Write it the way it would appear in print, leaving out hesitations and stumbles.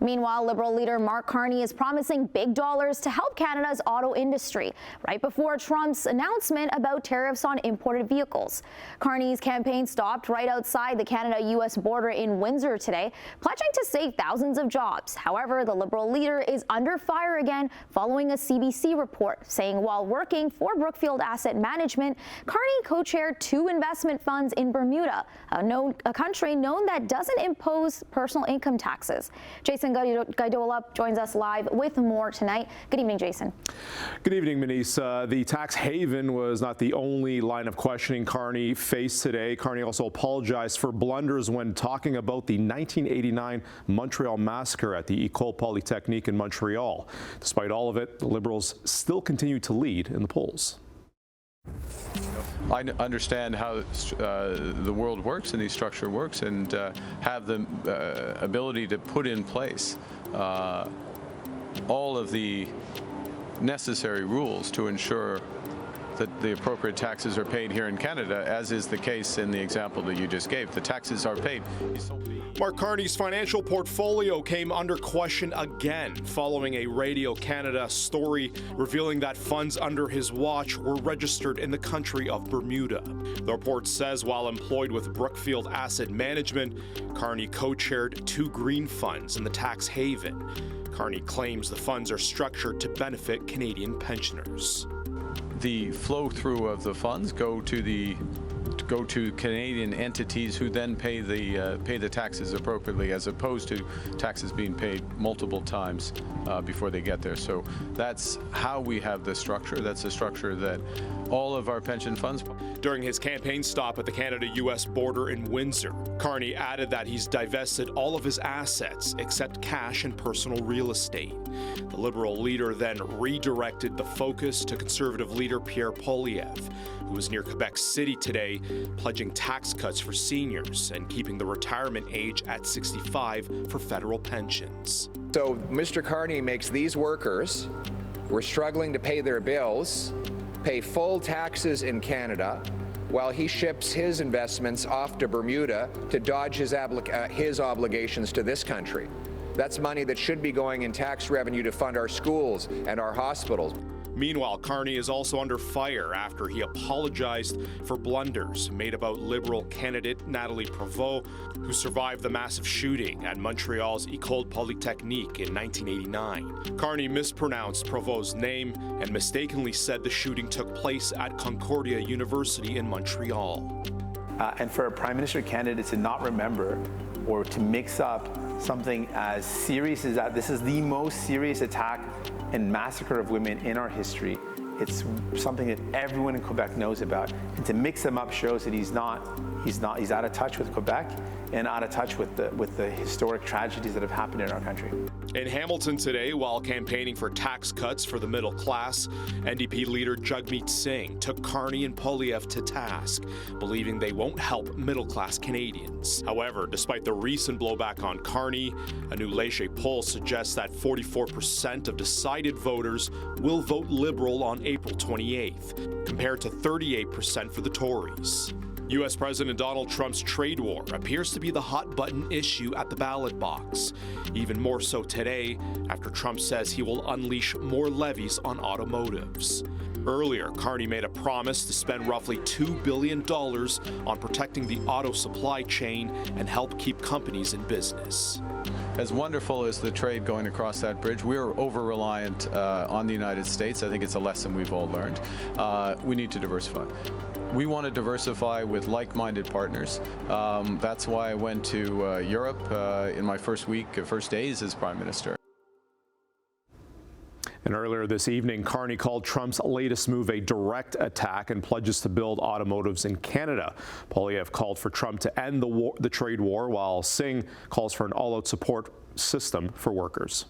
Meanwhile, Liberal leader Mark Carney is promising big dollars to help Canada's auto industry right before Trump's announcement about tariffs on imported vehicles. Carney's campaign stopped right outside the Canada-U.S. border in Windsor today, pledging to save thousands of jobs. However, the Liberal leader is under fire again following a CBC report saying while working for Brookfield Asset Management, Carney co-chaired two investment funds in Bermuda, a country known that doesn't impose personal income taxes. Jason Gaidola joins us live with more tonight. Good evening, Jason. Good evening, Manise. The tax haven was not the only line of questioning Carney faced today. Carney also apologized for blunders when talking about the 1989 Montreal massacre at the Ecole Polytechnique in Montreal. Despite all of it, the Liberals still continue to lead in the polls. I understand how the world works and the structure works, and have the ability to put in place all of the necessary rules to ensure that the appropriate taxes are paid here in Canada, as is the case in the example that you just gave. The taxes are paid. Mark Carney's financial portfolio came under question again following a Radio Canada story revealing that funds under his watch were registered in the country of Bermuda. The report says while employed with Brookfield Asset Management, Carney co-chaired two green funds in the tax haven. Carney claims the funds are structured to benefit Canadian pensioners. The flow through of the funds go to Canadian entities who then pay the taxes appropriately, as opposed to taxes being paid multiple times before they get there. So that's how we have this structure. That's the structure that all of our pension funds. During his campaign stop at the Canada-U.S. border in Windsor, Carney added that he's divested all of his assets except cash and personal real estate. The Liberal leader then redirected the focus to Conservative leader Pierre Poilievre, who was near Quebec City today, pledging tax cuts for seniors and keeping the retirement age at 65 for federal pensions. So Mr. Carney makes these workers who are struggling to pay their bills pay full taxes in Canada, while he ships his investments off to Bermuda to dodge his obligations to this country. That's money that should be going in tax revenue to fund our schools and our hospitals. Meanwhile, Carney is also under fire after he apologized for blunders made about Liberal candidate Nathalie Provost, who survived the massive shooting at Montreal's Ecole Polytechnique in 1989. Carney mispronounced Provost's name and mistakenly said the shooting took place at Concordia University in Montreal. And for a Prime Minister candidate to not remember or to mix up something as serious as that, this is the most serious attack and massacre of women in our history. It's something that everyone in Quebec knows about, and to mix them up shows that he's out of touch with Quebec and out of touch with the historic tragedies that have happened in our country. In Hamilton today, while campaigning for tax cuts for the middle class, NDP leader Jagmeet Singh took Carney and Poilievre to task, believing they won't help middle-class Canadians. However, despite the recent blowback on Carney, a new Leger poll suggests that 44% of decided voters will vote Liberal on April 28th, compared to 38% for the Tories. U.S. President Donald Trump's trade war appears to be the hot-button issue at the ballot box, even more so today after Trump says he will unleash more levies on automotives. Earlier, Carney made a promise to spend roughly $2 billion on protecting the auto supply chain and help keep companies in business. As wonderful as the trade going across that bridge, we're over-reliant on the United States. I think it's a lesson we've all learned. We need to diversify. We want to diversify with like-minded partners. That's why I went to Europe in my first days as Prime Minister. And earlier this evening, Carney called Trump's latest move a direct attack and pledges to build automotives in Canada. Poilievre called for Trump to end the trade war, while Singh calls for an all-out support system for workers.